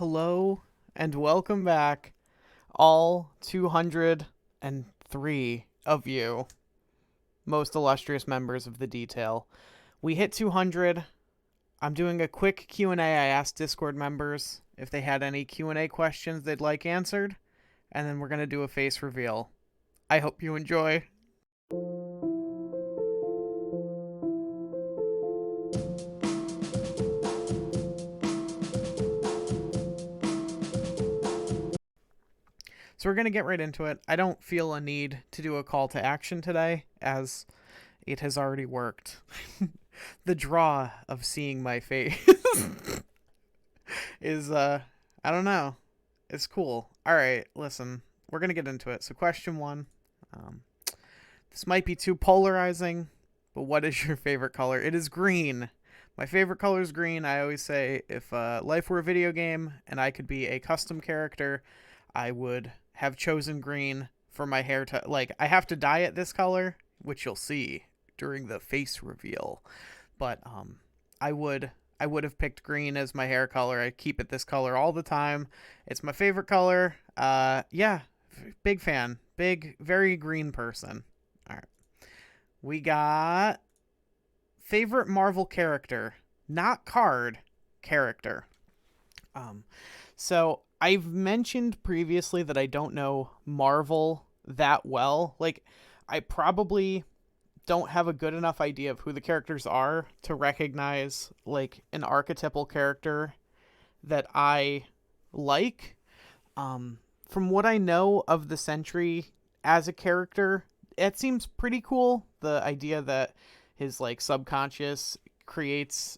Hello and welcome back, all 203 of you, most illustrious members of the detail. We hit 200. I'm doing a quick Q&A. I asked Discord members if they had any Q&A questions they'd like answered, and then we're going to do a face reveal. I hope you enjoy. So we're going to get right into it. I don't feel a need to do a call to action today, as it has already worked. The draw of seeing my face is, I don't know. It's cool. All right, listen. We're going to get into it. So question one. This might be too polarizing, but what is your favorite color? It is green. My favorite color is green. I always say if life were a video game and I could be a custom character, I would have chosen green for my hair. I have to dye it this color, which you'll see during the face reveal. But I would have picked green as my hair color. I keep it this color all the time. It's my favorite color. Yeah, big fan. Big, very green person. All right. We got favorite Marvel character, not card, character. So I've mentioned previously that I don't know Marvel that well. Like, I probably don't have a good enough idea of who the characters are to recognize, like, an archetypal character that I like. From what I know of the Sentry as a character, it seems pretty cool. The idea that his, like, subconscious creates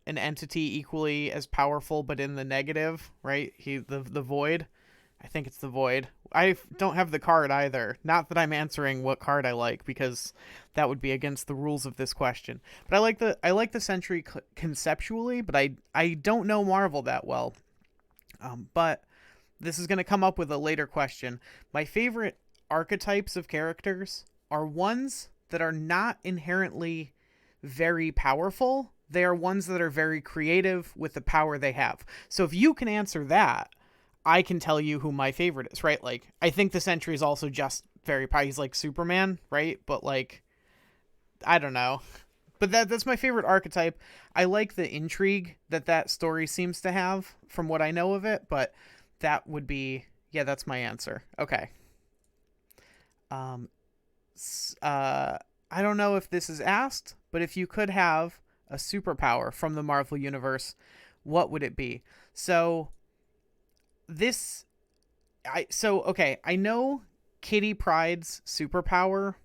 an entity equally as powerful but in the negative, right? The void. I think it's the void. I don't have the card either. Not that I'm answering what card I like, because that would be against the rules of this question. But I like the Sentry conceptually, but I don't know Marvel that well. But this is going to come up with a later question. My favorite archetypes of characters are ones that are not inherently very powerful. They are ones that are very creative with the power they have. So if you can answer that, I can tell you who my favorite is, right? Like, I think the Sentry is also just very powerful. He's like Superman, right? But, like, I don't know. But that's my favorite archetype. I like the intrigue that story seems to have from what I know of it, but that would be, yeah, that's my answer. Okay. I don't know if this is asked, but if you could have a superpower from the Marvel Universe, what would it be? So okay, I know Kitty Pryde's superpower,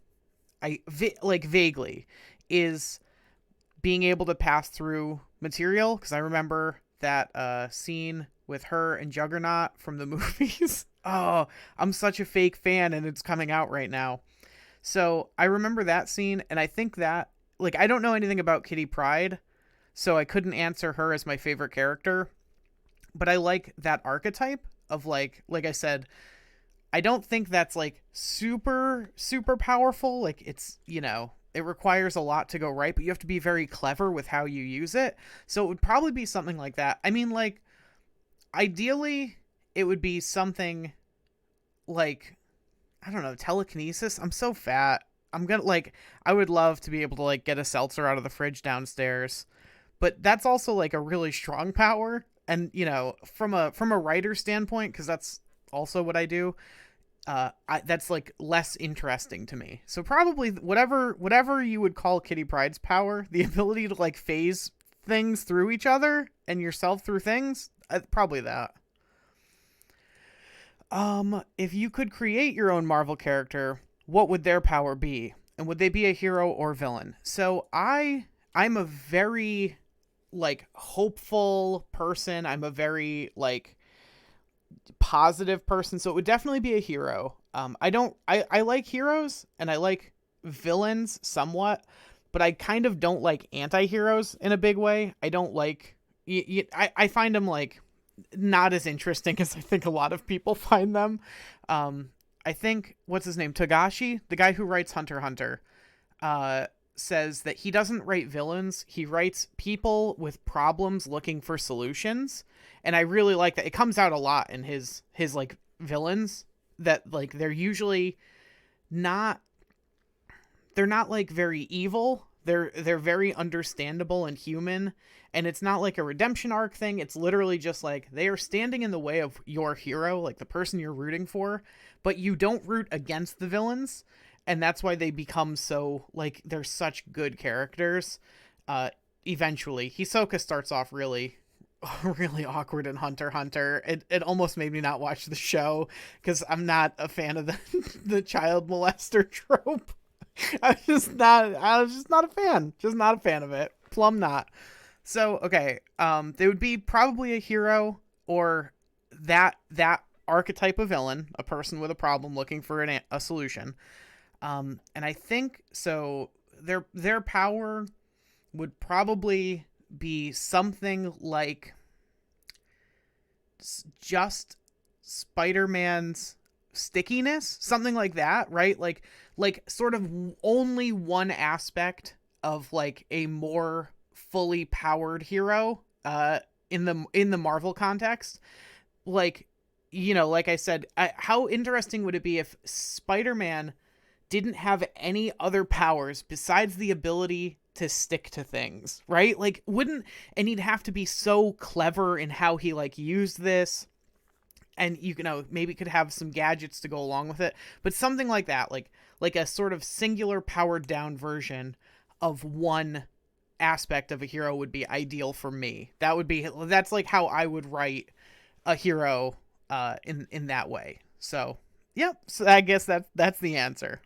vaguely, is being able to pass through material, because I remember that scene with her and Juggernaut from the movies. Oh, I'm such a fake fan, and it's coming out right now. So I remember that scene, and I think that, like, I don't know anything about Kitty Pryde, so I couldn't answer her as my favorite character. But I like that archetype of, like I said, I don't think that's, like, super, super powerful. Like, it's, it requires a lot to go right, but you have to be very clever with how you use it. So it would probably be something like that. I mean, like, ideally, it would be something like, I don't know, telekinesis. I'm so fat. I would love to be able to, like, get a seltzer out of the fridge downstairs. But that's also, like, a really strong power. And, from a writer standpoint, because that's also what I do, that's, like, less interesting to me. So probably whatever you would call Kitty Pryde's power, the ability to, like, phase things through each other and yourself through things, probably that. If you could create your own Marvel character, what would their power be? And would they be a hero or villain? So I'm a very, like, hopeful person. I'm a very, like, positive person. So it would definitely be a hero. I like heroes and I like villains somewhat, but I kind of don't like anti-heroes in a big way. I don't like, I find them, like, not as interesting as I think a lot of people find them. I think, what's his name? Togashi, the guy who writes Hunter x Hunter. says that he doesn't write villains, he writes people with problems looking for solutions. And I really like that. It comes out a lot in his like villains, that like they're usually not, they're not like very evil. They're very understandable and human, and it's not like a redemption arc thing. It's literally just like they are standing in the way of your hero, like the person you're rooting for, but you don't root against the villains, and that's why they become so, like, they're such good characters. Eventually, Hisoka starts off really really awkward in Hunter x Hunter. It almost made me not watch the show because I'm not a fan of the child molester trope. I was just not a fan. Just not a fan of it. Plumb not. So, okay. They would be probably a hero or that archetype of villain, a person with a problem looking for a solution. And I think so their power would probably be something like just Spider-Man's stickiness, something like that, right? Like sort of only one aspect of like a more fully powered hero in the Marvel context. Like, you know, like I said, how interesting would it be if Spider-Man didn't have any other powers besides the ability to stick to things, right? Like, and he'd have to be so clever in how he like used this, and you know, maybe could have some gadgets to go along with it, but something like that, like a sort of singular powered down version of one aspect of a hero would be ideal for me. That's like how I would write a hero in that way. So, yep. So I guess that's the answer.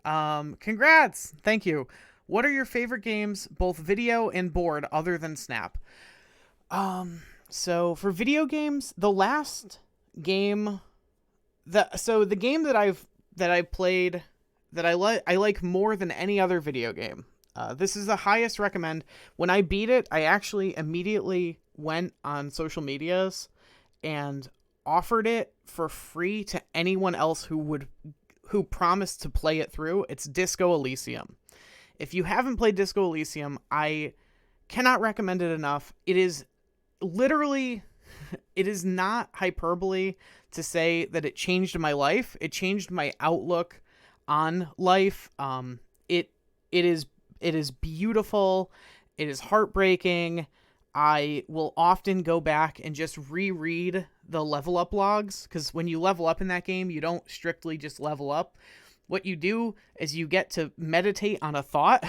Congrats. Thank you. What are your favorite games, both video and board, other than Snap? So for video games, the last game the game that I played that I like more than any other video game. This is the highest recommend. When I beat it, I actually immediately went on social medias and offered it for free to anyone else who promised to play it through. It's Disco Elysium. If you haven't played Disco Elysium, I cannot recommend it enough. It is literally, it is not hyperbole to say that it changed my life. It changed my outlook on life. It is beautiful. It is heartbreaking. I will often go back and just reread the level up logs, because when you level up in that game, you don't strictly just level up. What you do is you get to meditate on a thought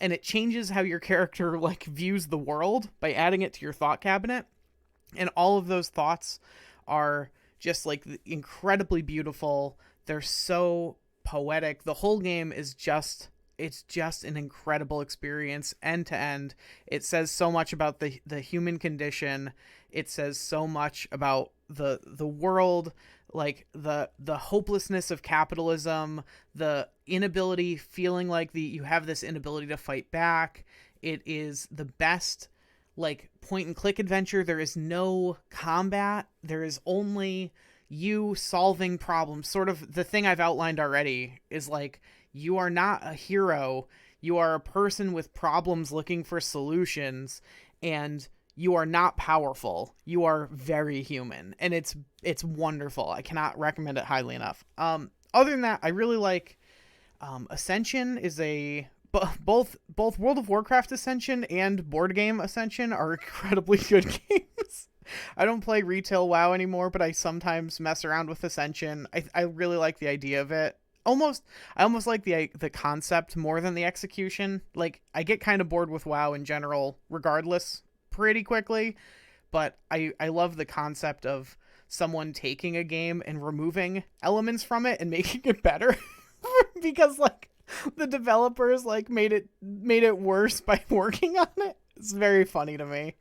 and it changes how your character like views the world by adding it to your thought cabinet. And all of those thoughts are just like incredibly beautiful. They're so poetic. The whole game is it's just an incredible experience end to end. It says so much about the human condition. It says so much about the world, like the hopelessness of capitalism, the inability, feeling like you have this inability to fight back. It is the best like point and click adventure. There is no combat. There is only you solving problems. Sort of the thing I've outlined already is like, you are not a hero. You are a person with problems looking for solutions, and you are not powerful. You are very human, and it's wonderful. I cannot recommend it highly enough. Other than that, I really like Ascension is both World of Warcraft Ascension and board game Ascension are incredibly good games. I don't play retail WoW anymore, but I sometimes mess around with Ascension. I really like the idea of it. I almost like the concept more than the execution. Like, I get kind of bored with WoW in general, regardless, pretty quickly, but I love the concept of someone taking a game and removing elements from it and making it better because like the developers like made it worse by working on it. It's very funny to me.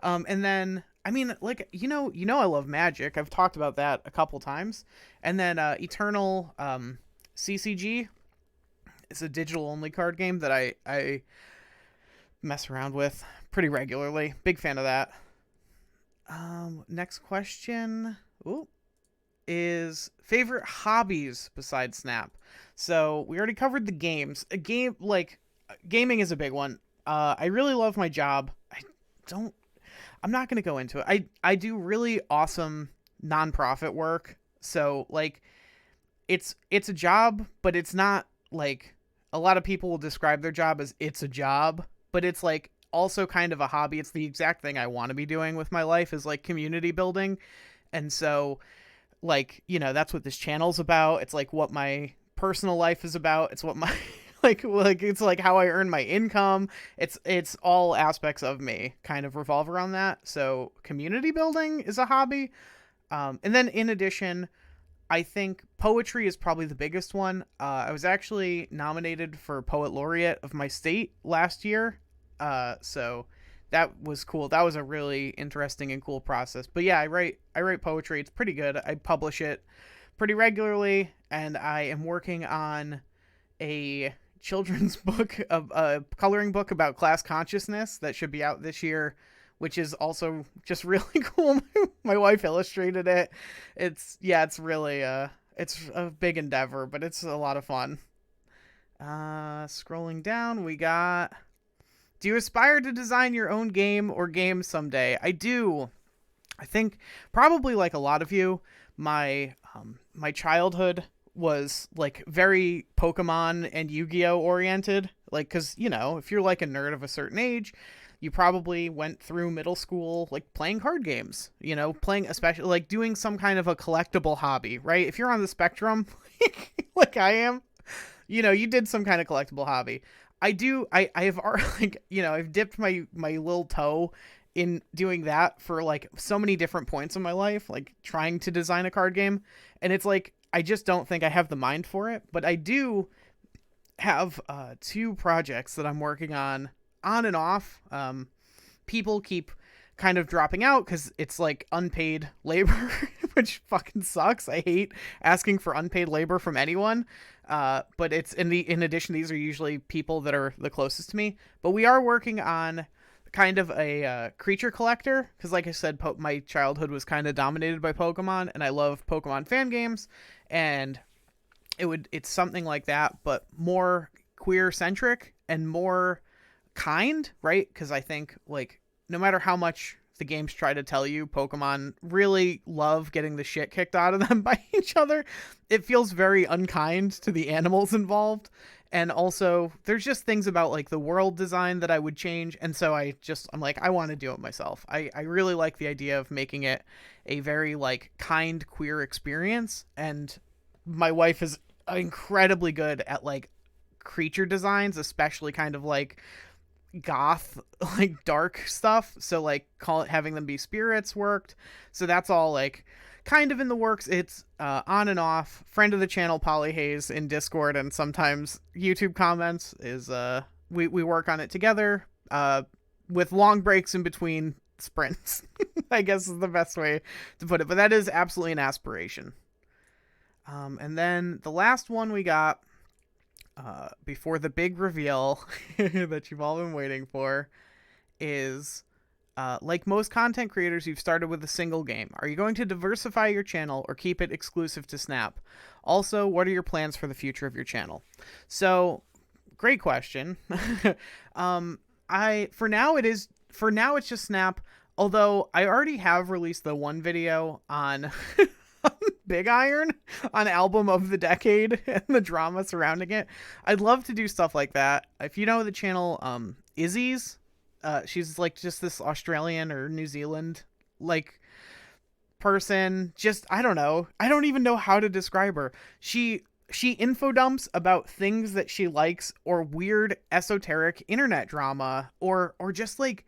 And then, I mean, like, you know, I love Magic. I've talked about that a couple times. And then Eternal CCG. It's a digital only card game that I mess around with pretty regularly. Big fan of that. Next question. Ooh. is favorite hobbies besides Snap. So we already covered the games. Gaming is a big one. I really love my job. Don't I'm not going to go into it. I do really awesome nonprofit work. So like it's a job, but it's not like a lot of people will describe their job as it's a job, but it's like also kind of a hobby. It's the exact thing I want to be doing with my life is like community building. And so like, that's what this channel's about. It's like what my personal life is about. It's what my like it's like how I earn my income. It's all aspects of me kind of revolve around that. So community building is a hobby. And then in addition, I think poetry is probably the biggest one. I was actually nominated for Poet Laureate of my state last year. So that was cool. That was a really interesting and cool process. But yeah, I write poetry. It's pretty good. I publish it pretty regularly, and I am working on a children's book, of a coloring book about class consciousness that should be out this year, which is also just really cool. My wife illustrated it. It's really it's a big endeavor, but it's a lot of fun. Scrolling down, we got, do you aspire to design your own game or games someday? I do. I think probably like a lot of you, my childhood was like very Pokemon and Yu-Gi-Oh oriented. Like, cause if you're like a nerd of a certain age, you probably went through middle school like playing card games, playing, especially like doing some kind of a collectible hobby, right? If you're on the spectrum, like I am, you did some kind of collectible hobby. I have like, I've dipped my little toe in doing that for like so many different points in my life, like trying to design a card game. And it's like, I just don't think I have the mind for it, but I do have 2 projects that I'm working on and off. People keep kind of dropping out because it's like unpaid labor, which fucking sucks. I hate asking for unpaid labor from anyone. But it's in addition, these are usually people that are the closest to me. But we are working on kind of a creature collector because, like I said, my childhood was kind of dominated by Pokemon, and I love Pokemon fan games, and it's something like that, but more queer centric and more kind, right? Because I think like no matter how much the games try to tell you Pokemon really love getting the shit kicked out of them by each other, it feels very unkind to the animals involved. And also there's just things about like the world design that I would change. And so I'm like, I want to do it myself. I really like the idea of making it a very like kind queer experience. And my wife is incredibly good at like creature designs, especially kind of like goth, like dark stuff. So like having them be spirits worked. So that's all like kind of in the works. It's on and off. Friend of the channel, Polly Hayes, in Discord and sometimes YouTube comments is we work on it together with long breaks in between sprints. I guess is the best way to put it. But that is absolutely an aspiration. And then the last one we got before the big reveal that you've all been waiting for is, like most content creators, you've started with a single game. Are you going to diversify your channel or keep it exclusive to Snap? Also, what are your plans for the future of your channel? So, great question. For now it's just Snap, although I already have released the one video on Big Iron, on Album of the Decade and the drama surrounding it. I'd love to do stuff like that. If you know the channel Izzy's, she's like just this Australian or New Zealand like person. Just, I don't know. I don't even know how to describe her. She info dumps about things that she likes, or weird esoteric internet drama, or just like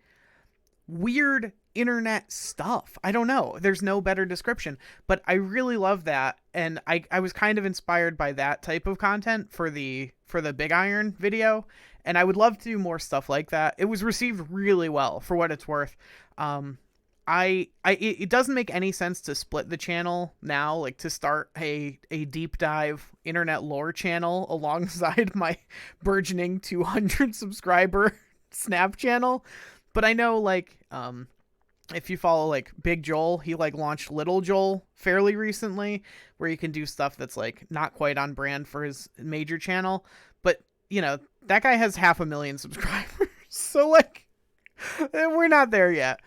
weird internet stuff. I don't know. There's no better description, but I really love that. And I was kind of inspired by that type of content for the Big Iron video. And I would love to do more stuff like that. It was received really well for what it's worth. It doesn't make any sense to split the channel now, like to start a deep dive internet lore channel alongside my burgeoning 200 subscriber Snap channel. But I know like, if you follow like Big Joel, he like launched Little Joel fairly recently, where you can do stuff that's like not quite on brand for his major channel. But you know, that guy has 500,000 subscribers, so like we're not there yet.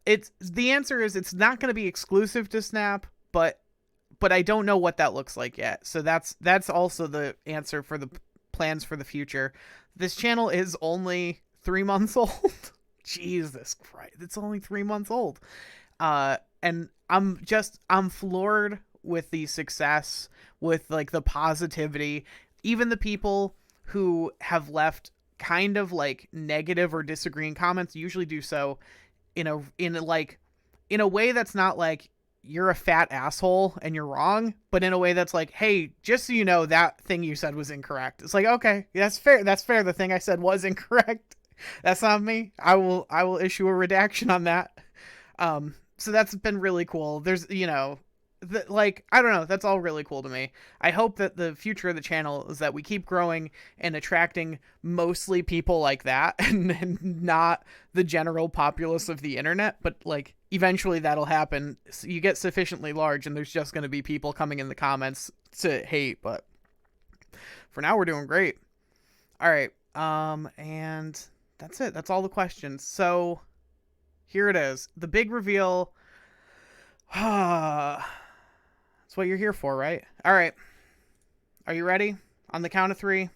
It's the answer is it's not going to be exclusive to Snap, but I don't know what that looks like yet. So that's also the answer for the plans for the future. This channel is only 3 months old. Jesus Christ, it's only 3 months old. And I'm floored with the success, with like the positivity. Even the people who have left kind of like negative or disagreeing comments usually do so in a way that's not like you're a fat asshole and you're wrong, but in a way that's like, hey, just so you know, that thing you said was incorrect. It's like, okay, that's fair. That's fair. The thing I said was incorrect. That's not me. I will issue a redaction on that. So that's been really cool. There's, you know, I don't know. That's all really cool to me. I hope that the future of the channel is that we keep growing and attracting mostly people like that and not the general populace of the internet. But like eventually that'll happen. So you get sufficiently large and there's just going to be people coming in the comments to hate. But for now, we're doing great. All right. And that's it. That's all the questions. So here it is. The big reveal. That's what you're here for, right? All right. Are you ready? On the count of 3.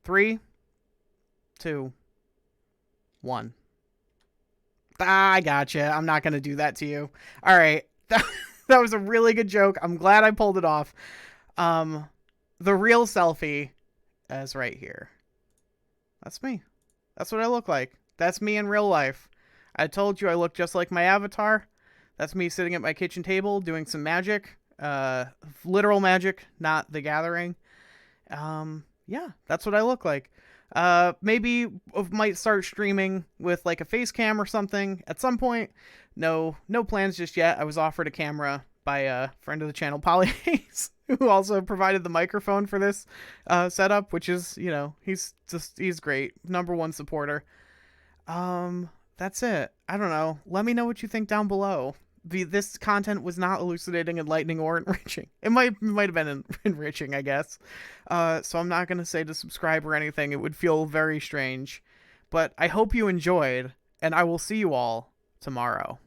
3, 2, 1. I gotcha. I'm not going to do that to you. All right. That was a really good joke. I'm glad I pulled it off. The real selfie is right here. That's me. That's what I look like. That's me in real life. I told you I look just like my avatar. That's me sitting at my kitchen table doing some magic. Literal magic, not The Gathering. Yeah, that's what I look like. Maybe I might start streaming with like a face cam or something at some point. No plans just yet. I was offered a camera by a friend of the channel, Polyhaze, who also provided the microphone for this setup, which is, you know, he's great. #1 supporter. That's it. I don't know. Let me know what you think down below. This content was not elucidating, enlightening, or enriching. It might have been enriching, I guess. So I'm not going to say to subscribe or anything. It would feel very strange. But I hope you enjoyed, and I will see you all tomorrow.